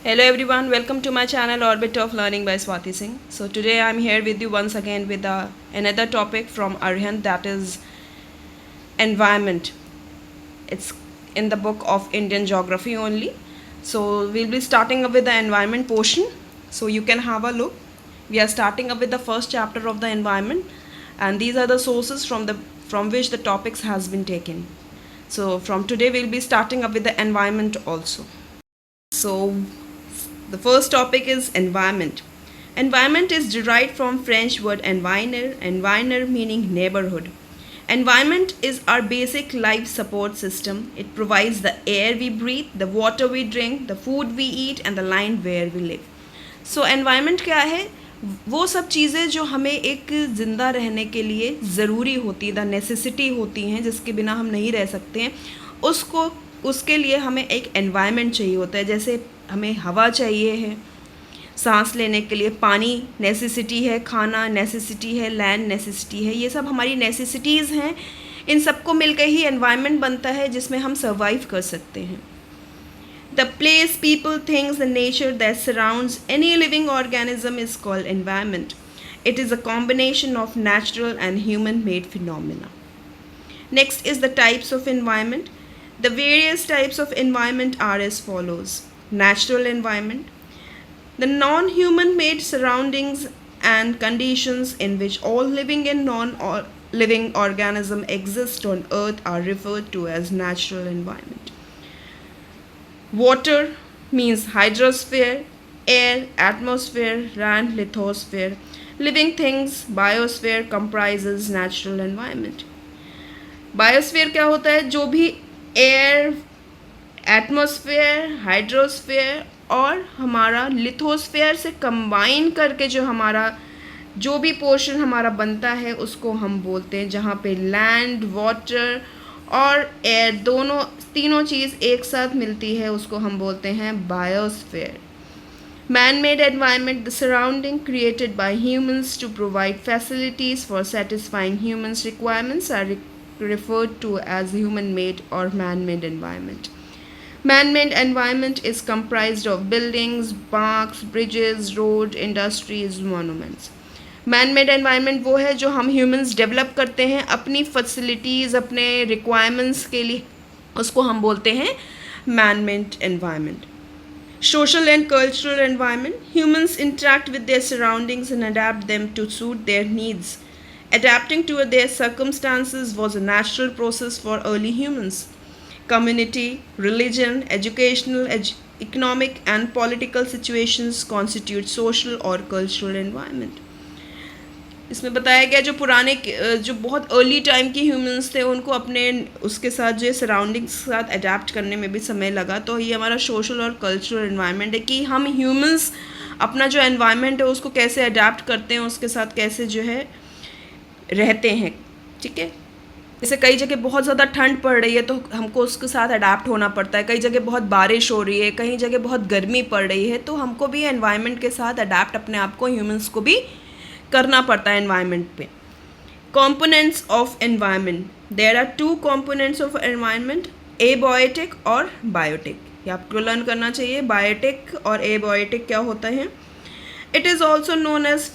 Hello everyone, welcome to my channel Orbit of Learning by Swati Singh. So today I'm here with you once again with another topic from Arihant, that is environment. It's in the book of Indian geography only. So we'll be starting up with the environment portion. So you can have a look. We are starting up with the first chapter of the environment, and these are the sources from which the topics has been taken. So from today we'll be starting up with the environment also. So the first topic is environment. Environment is derived from French word environneur meaning neighborhood. Environment is our basic life support system. It provides the air we breathe, the water we drink, the food we eat and the land where we live. So environment क्या है? वो सब चीज़ें जो हमें एक ज़िंदा रहने के लिए ज़रूरी होती, द नेसेसिटी होती हैं, जिसके बिना हम नहीं रह सकते हैं, उसको उसके लिए हमें एक एनवायरनमेंट चाहिए होता है. जैसे हमें हवा चाहिए है सांस लेने के लिए, पानी नेसेसिटी है, खाना नेसेसिटी है, लैंड नेसेसिटी है, ये सब हमारी नेसेसिटीज़ हैं. इन सबको मिलकर ही एनवायरनमेंट बनता है जिसमें हम सर्वाइव कर सकते हैं. The place, people, things and nature that surrounds any living organism is called environment. It is a combination of natural and human-made phenomena. Next is the types of environment. The various types of environment are as follows. Natural environment. The non-human made surroundings and conditions in which all living and non-living organisms exist on earth are referred to as natural environment. Water means hydrosphere, air, atmosphere, land, lithosphere. Living things, biosphere comprises natural environment. Biosphere क्या होता है? जो भी air, atmosphere, hydrosphere और हमारा lithosphere से combine करके जो हमारा जो भी पोर्शन हमारा बनता है उसको हम बोलते हैं, जहाँ पे लैंड, वाटर और एयर तीनों चीज़ एक साथ मिलती है, उसको हम बोलते हैं biosphere. Man-made environment, the surrounding created by humans to provide facilities for satisfying humans' requirements are referred to as human-made or man-made environment. Man-made environment is comprised of buildings, parks, bridges, roads, industries, monuments. Man-made environment वो है जो हम humans develop करते हैं अपनी facilities, अपने requirements के लिए, उसको हम बोलते हैं man-made environment. Social and cultural environment. Humans interact with their surroundings and adapt them to suit their needs. Adapting to their circumstances was a natural process for early humans. Community, religion, educational, economic and political situations constitute social or cultural environment. इसमें बताया गया जो पुराने जो बहुत early time के humans थे उनको अपने उसके साथ जो सराउंडिंग्स के साथ अडेप्ट करने में भी समय लगा. तो ये हमारा सोशल और कल्चरल एनवायरनमेंट है कि हम ह्यूमंस अपना जो एनवायरनमेंट है उसको कैसे अडेप्ट करते हैं, उसके साथ कैसे जो है रहते हैं. ठीक है. जैसे कई जगह बहुत ज़्यादा ठंड पड़ रही है तो हमको उसके साथ अडेप्ट होना पड़ता है. कई जगह बहुत बारिश हो रही है, कहीं जगह बहुत गर्मी पड़ रही है, तो हमको भी एनवायरनमेंट के साथ अडेप्ट अपने आप को, ह्यूमंस को भी करना पड़ता है एनवायरनमेंट पे. Components of environment. There are two components of environment, abiotic और बायोटिक. ये आपको लर्न करना चाहिए. बायोटिक और एबायोटिक क्या होता है. It is also known as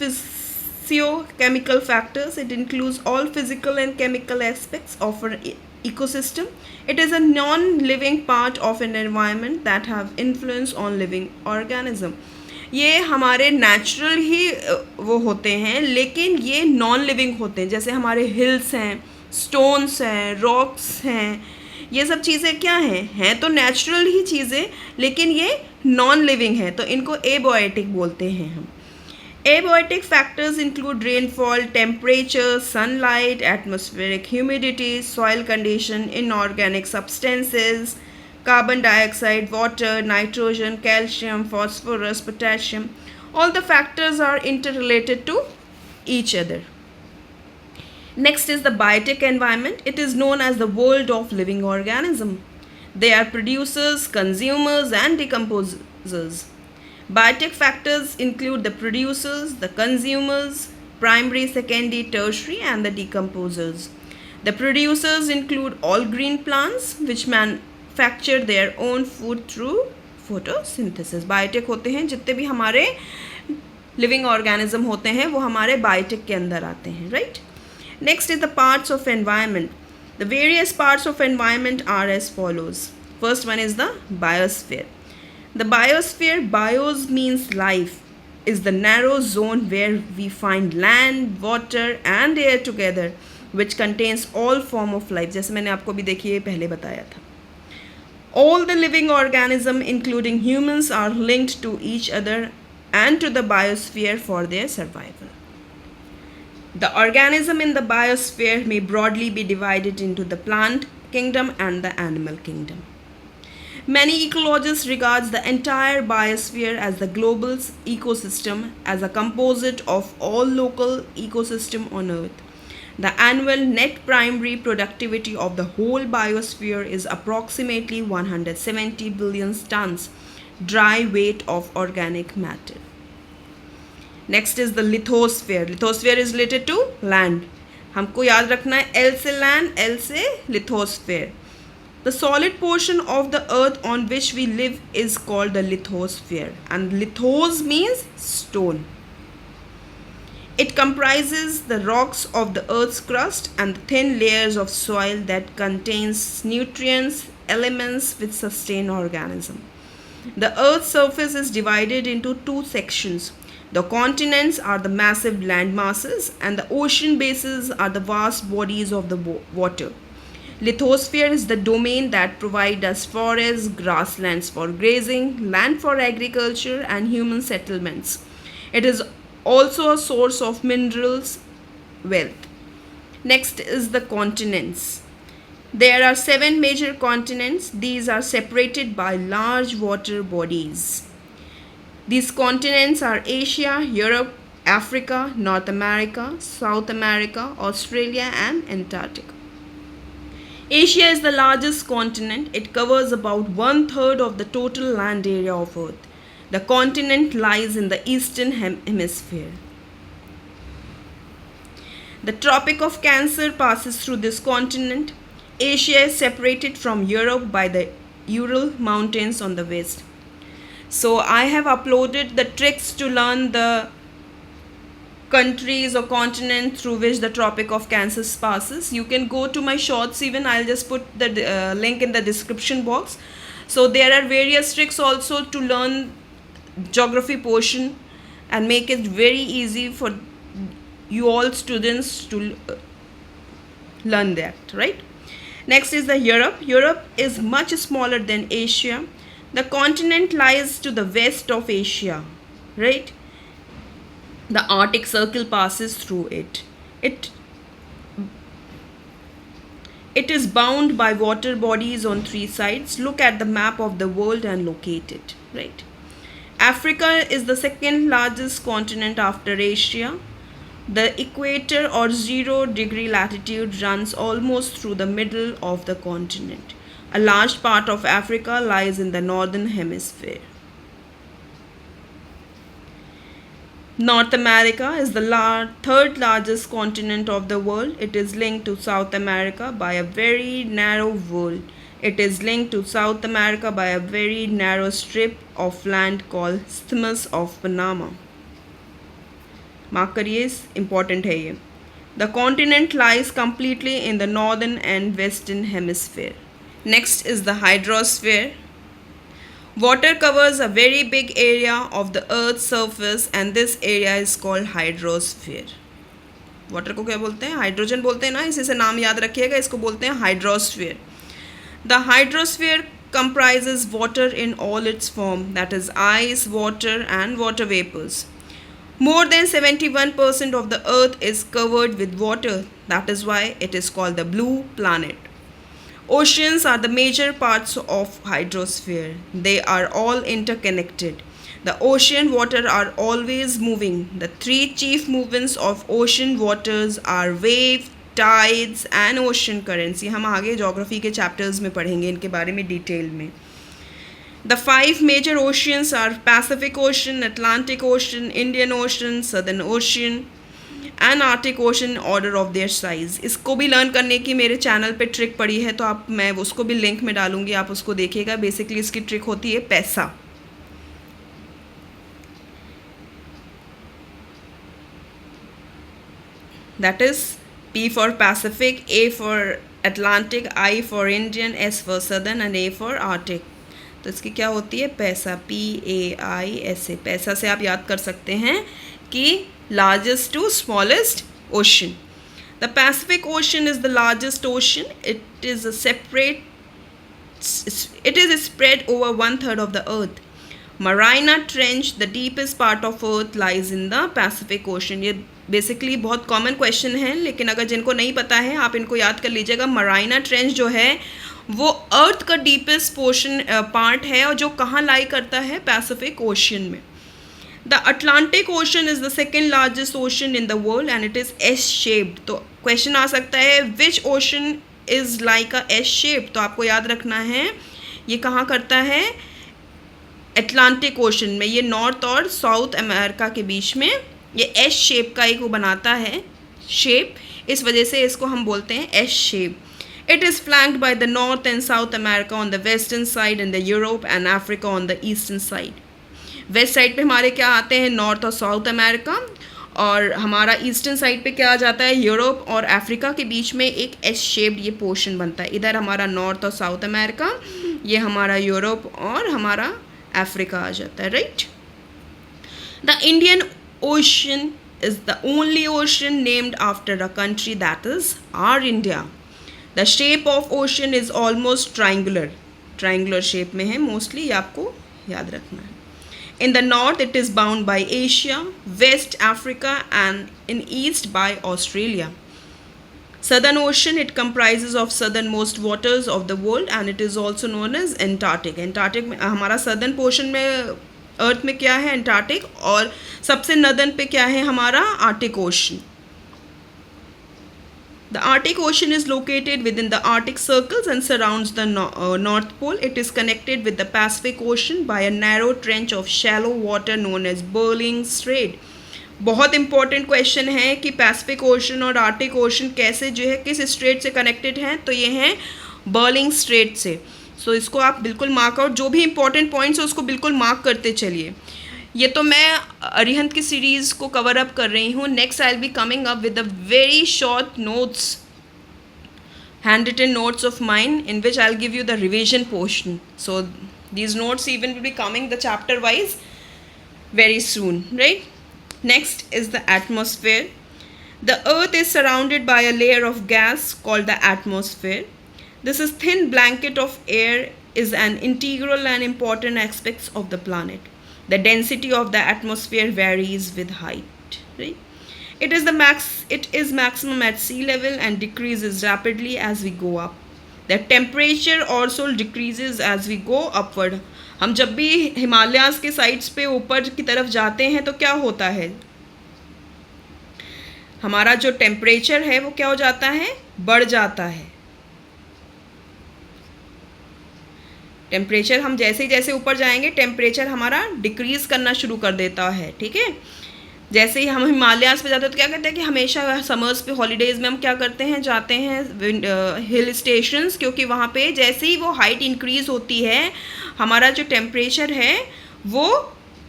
physiochemical factors. It includes all physical and chemical aspects of an ecosystem. It is a non-living part of an environment that have influence on living organism. ये हमारे natural ही वो होते हैं, लेकिन ये non living होते हैं. जैसे हमारे हिल्स हैं, स्टोन्स हैं, रॉक्स हैं, ये सब चीज़ें क्या हैं तो नेचुरल ही चीज़ें, लेकिन ये नॉन लिविंग है, तो इनको एबायोटिक बोलते हैं हम. Abiotic factors include rainfall, temperature, sunlight, atmospheric humidity, soil condition, inorganic substances, carbon dioxide, water, nitrogen, calcium, phosphorus, potassium. All the factors are interrelated to each other. Next is the biotic environment. It is known as the world of living organism. They are producers, consumers, and decomposers. Biotic factors include the producers, the consumers, primary, secondary, tertiary, and the decomposers. The producers include all green plants which manufacture their own food through photosynthesis. Biotic होते हैं जितने भी हमारे living organism होते हैं वो हमारे biotic के अंदर आते हैं, right. Next is the parts of environment. The various parts of environment are as follows. First one is the biosphere. The biosphere, bios means life, is the narrow zone where we find land, water and air together, which contains all form of life. जैसे मैंने आपको भी देखिए पहले बताया था. All the living organisms, including humans, are linked to each other and to the biosphere for their survival. The organism in the biosphere may broadly be divided into the plant kingdom and the animal kingdom. Many ecologists regard the entire biosphere as the global ecosystem as a composite of all local ecosystem on Earth. The annual net primary productivity of the whole biosphere is approximately 170 billion tons dry weight of organic matter. Next is the lithosphere. Lithosphere is related to land. हमको याद रखना है L से land, L से lithosphere. The solid portion of the earth on which we live is called the lithosphere, and lithos means stone. It comprises the rocks of the earth's crust and the thin layers of soil that contains nutrients, elements which sustain organism. The earth's surface is divided into two sections. The continents are the massive land masses and the ocean bases are the vast bodies of the water. Lithosphere is the domain that provides us forests, grasslands for grazing, land for agriculture and human settlements. It is also a source of minerals wealth. Next is the continents. There are 7 major continents. These are separated by large water bodies. These continents are Asia, Europe, Africa, North America, South America, Australia and Antarctica. Asia is the largest continent. It covers about 1/3 of the total land area of Earth. The continent lies in the eastern hemisphere. The Tropic of Cancer passes through this continent. Asia is separated from Europe by the Ural Mountains on the west. So I have uploaded the tricks to learn the countries or continent through which the Tropic of Cancer passes. You can go to my shorts even. I'll just put the link in the description box. So there are various tricks also to learn geography portion and make it very easy for you all students to learn that, right? Next is the Europe. Europe is much smaller than Asia. The continent lies to the west of Asia, right? The Arctic Circle passes through it. It is bound by water bodies on 3 sides. Look at the map of the world and locate it, right? Africa is the second largest continent after Asia. The equator or 0-degree latitude runs almost through the middle of the continent. A large part of Africa lies in the northern hemisphere. North America is the 3rd largest continent of the world. It is linked to South America by a very narrow world. It is linked to South America by a very narrow strip of land called Isthmus of Panama. Mark करिए, important है ये. The continent lies completely in the northern and western hemisphere. Next is the hydrosphere. Water covers a very big area of the earth's surface and this area is called hydrosphere. Water को क्या बोलते हैं? Hydrogen बोलते हैं ना, इसी से नाम याद रखिएगा. इसको बोलते हैं hydrosphere. The hydrosphere comprises water in all its form, that is ice, water and water vapors. More than 71% of the earth is covered with water. That is why it is called the blue planet. Oceans are the major parts of hydrosphere. They are all interconnected. The ocean water are always moving. The 3 chief movements of ocean waters are wave, tides and ocean currents. ये हम आगे geography के chapters में पढ़ेंगे इनके बारे में detail में. The 5 major oceans are Pacific Ocean, Atlantic Ocean, Indian Ocean, Southern Ocean and Arctic ocean order of their size. इसको भी लर्न करने की मेरे चैनल पे ट्रिक पड़ी है, तो मैं उसको भी लिंक में डालूंगी, आप उसको देखिएगा. बेसिकली इसकी ट्रिक होती है पैसा. that is P for Pacific, A for Atlantic, I for Indian, S for Southern and A for Arctic. तो इसकी क्या होती है? पैसा, PAISA. पैसा से आप याद कर सकते हैं कि largest to smallest ocean. The Pacific Ocean is the largest ocean. It is spread over 1/3 of the earth. Mariana Trench, the deepest part of earth, lies in the Pacific Ocean. ये basically बहुत common question है, लेकिन अगर जिनको नहीं पता है आप इनको याद कर लीजिएगा. मराइना ट्रेंच जो है वो अर्थ का डीपेस्ट पोर्शन पार्ट है और जो कहाँ लाई करता है? पैसिफिक ओशन में. The Atlantic Ocean is the second largest ocean in the world and it is S shaped. तो क्वेश्चन आ सकता है which ocean is like a S shape. तो आपको याद रखना है ये कहाँ करता है? अटलांटिक ओशन में. ये नॉर्थ और साउथ अमेरिका के बीच में ये एस शेप का एक वो बनाता है शेप, इस वजह से इसको हम बोलते हैं S shape. It is flanked by the north and south America on the western side and the Europe and Africa on the eastern side. West side पे हमारे क्या आते हैं? नॉर्थ और साउथ अमेरिका, और हमारा ईस्टर्न साइड पे क्या आ जाता है? यूरोप और अफ्रीका के बीच में एक एस शेप्ड ये पोर्शन बनता है. इधर हमारा नॉर्थ और साउथ अमेरिका, ये हमारा यूरोप और हमारा अफ्रीका आ जाता है. Right. The Indian ocean is the only ocean named after a country, that is our India. The shape of ocean is almost triangular shape में है मोस्टली, ये आपको याद रखना है. In the north it is bound by Asia, West Africa and in east by Australia. Southern Ocean, it comprises of southernmost waters of the world and it is also known as Antarctic. Antarctic में हमारा southern portion में अर्थ में क्या है? Antarctic. और सबसे northern पे क्या है हमारा? Arctic Ocean. The Arctic Ocean is located within the Arctic circles and surrounds the North Pole. It is connected with the Pacific Ocean by a narrow trench of shallow water known as Bering Strait. बहुत important question है कि Pacific Ocean और Arctic Ocean कैसे जो है किस straight से connected हैं? तो ये हैं बर्लिंग स्ट्रेट से. सो इसको आप बिल्कुल मार्क आउट, जो भी इंपॉर्टेंट पॉइंट्स है उसको बिल्कुल मार्क करते चलिए. ये तो मैं अरिहंत की सीरीज़ को कवर अप कर रही हूँ. Next I will be coming up with a very short notes, handwritten notes of mine in which I will give you the revision portion. So these notes even will be coming the chapter wise very soon, right? Next is the atmosphere. The earth is surrounded by a layer of gas called the atmosphere. This is thin blanket of air is an integral and important aspect of the planet. The density of the atmosphere varies with height, right? It is maximum at sea level and decreases rapidly as we go up. The temperature also decreases as we go upward. हम जब भी Himalayas के sides पे ऊपर की तरफ जाते हैं तो क्या होता है? हमारा जो टेम्परेचर है वो क्या हो जाता है? बढ़ जाता है. टेम्परेचर हम जैसे जैसे ऊपर जाएंगे टेम्परेचर हमारा डिक्रीज़ करना शुरू कर देता है. ठीक है. जैसे ही हम हिमालयाज़ पे जाते हैं तो क्या करते हैं कि हमेशा समर्स पे हॉलीडेज़ में हम क्या करते हैं? जाते हैं हिल स्टेशंस, क्योंकि वहाँ पे जैसे ही वो हाइट इंक्रीज़ होती है हमारा जो टेम्परेचर है वो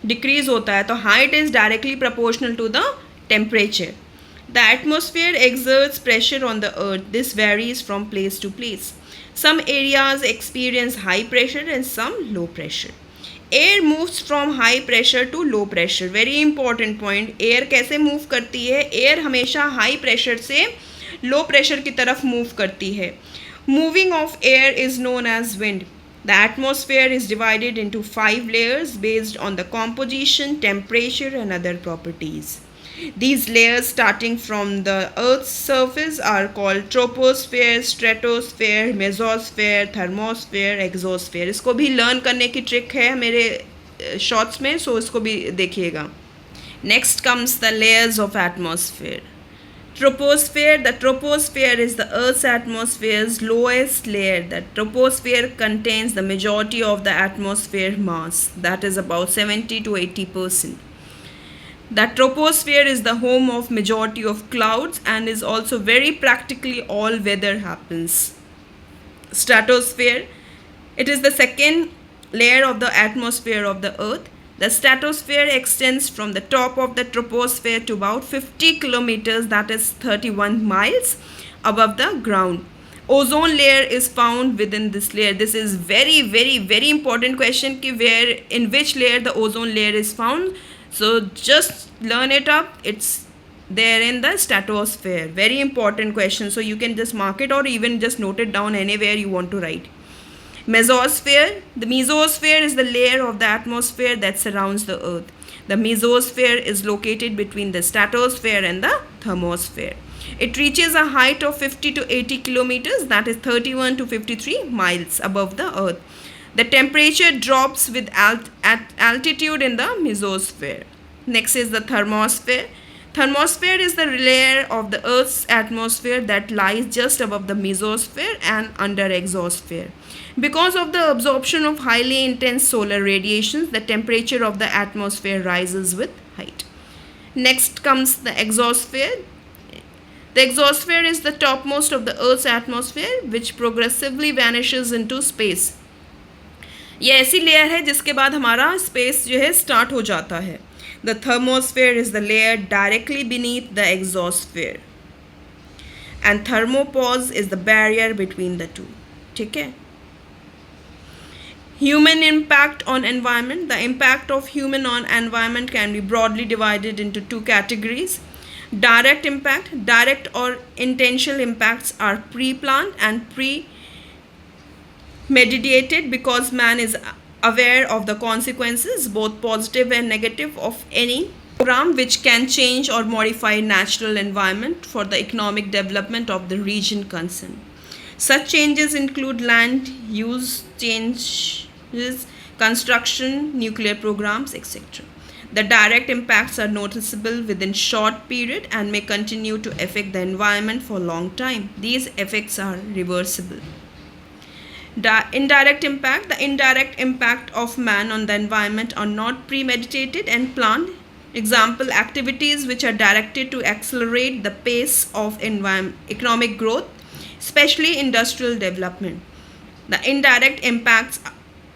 डिक्रीज़ होता है. तो height is directly proportional to the temperature. The atmosphere exerts pressure on the earth. This varies from place to place. Some areas experience high pressure and some low pressure. Air moves from high pressure to low pressure. Very important point. Air कैसे move करती है? Air हमेशा high pressure से low pressure की तरफ move करती है. Moving of air is known as wind. The atmosphere is divided into 5 layers based on the composition, temperature and other properties. These layers starting from the Earth's surface are called troposphere, stratosphere, mesosphere, thermosphere, exosphere. इसको भी learn करने की trick है मेरे shorts में, सो इसको भी देखिएगा. Next comes the layers of atmosphere. Troposphere. The troposphere is the Earth's atmosphere's lowest layer. The troposphere contains the majority of the atmosphere mass, that is about 70 to 80%. The troposphere is the home of majority of clouds and is also very practically all weather happens. Stratosphere. It is the second layer of the atmosphere of the earth. The stratosphere extends from the top of the troposphere to about 50 kilometers, that is 31 miles, above the ground. Ozone layer is found within this layer. This is very, very, very important question ki where, in which layer the ozone layer is found. So just learn it up. It's there in the stratosphere. Very important question. So you can just mark it or even just note it down anywhere you want to write. Mesosphere. The mesosphere is the layer of the atmosphere that surrounds the earth. The mesosphere is located between the stratosphere and the thermosphere. It reaches a height of 50 to 80 kilometers, that is 31 to 53 miles above the earth. The temperature drops with altitude in the mesosphere. Next is the thermosphere. Thermosphere is the layer of the Earth's atmosphere that lies just above the mesosphere and under exosphere. Because of the absorption of highly intense solar radiations, the temperature of the atmosphere rises with height. Next comes the exosphere. The exosphere is the topmost of the Earth's atmosphere, which progressively vanishes into space. ये ऐसी layer है जिसके बाद हमारा space जो है start हो जाता है. The thermosphere is the layer directly beneath the exosphere. And thermopause is the barrier between the two. ठीक है. Human impact on environment. The impact of human on environment can be broadly divided into two categories. Direct impact. Direct or intentional impacts are pre-planned and premeditated because man is aware of the consequences, both positive and negative, of any program which can change or modify natural environment for the economic development of the region concerned. Such changes include land use changes, construction, nuclear programs, etc. The direct impacts are noticeable within short period and may continue to affect the environment for a long time. These effects are reversible. Indirect impact. The indirect impact of man on the environment are not premeditated and planned. Example, activities which are directed to accelerate the pace of economic growth, especially industrial development. The indirect impacts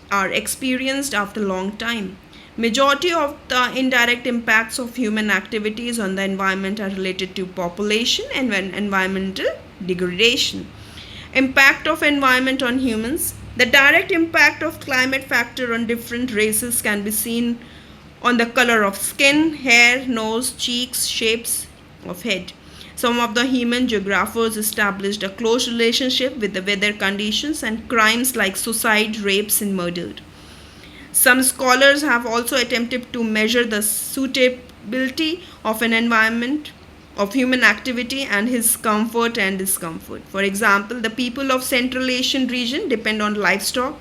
are experienced after a long time. Majority of the indirect impacts of human activities on the environment are related to population and environmental degradation. Impact of environment on humans. The direct impact of climate factor on different races can be seen on the color of skin, hair, nose, cheeks, shapes of head. Some of the human geographers established a close relationship with the weather conditions and crimes like suicide, rapes, and murder. Some scholars have also attempted to measure the suitability of an environment of human activity and his comfort and discomfort. For example, the people of Central Asian region depend on livestock.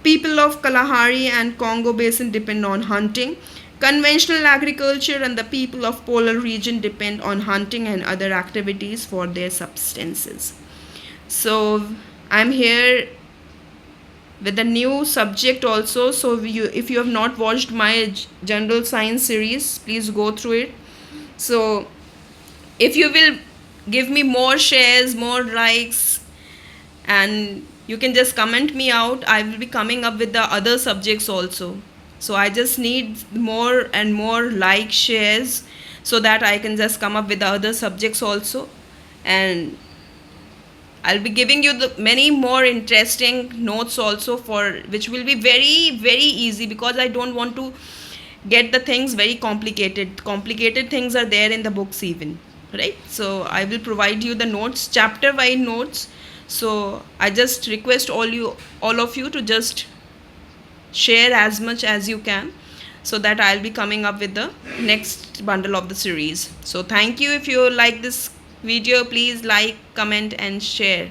People of Kalahari and Congo Basin depend on hunting. Conventional agriculture and the people of polar region depend on hunting and other activities for their subsistences. So I'm here with a new subject also. So if you have not watched my general science series, please go through it. So if you will give me more shares, more likes, and you can just comment me out, I will be coming up with the other subjects also. So I just need more and more like shares so that I can just come up with the other subjects also. And I'll be giving you the many more interesting notes also, for which will be very, very easy, because I don't want to get the things very complicated. Complicated things are there in the books even. Right, so I will provide you the notes, chapter wise notes. So I just request all of you to just share as much as you can, so that I'll be coming up with the next bundle of the series. So thank you. If you like this video, please like, comment and share.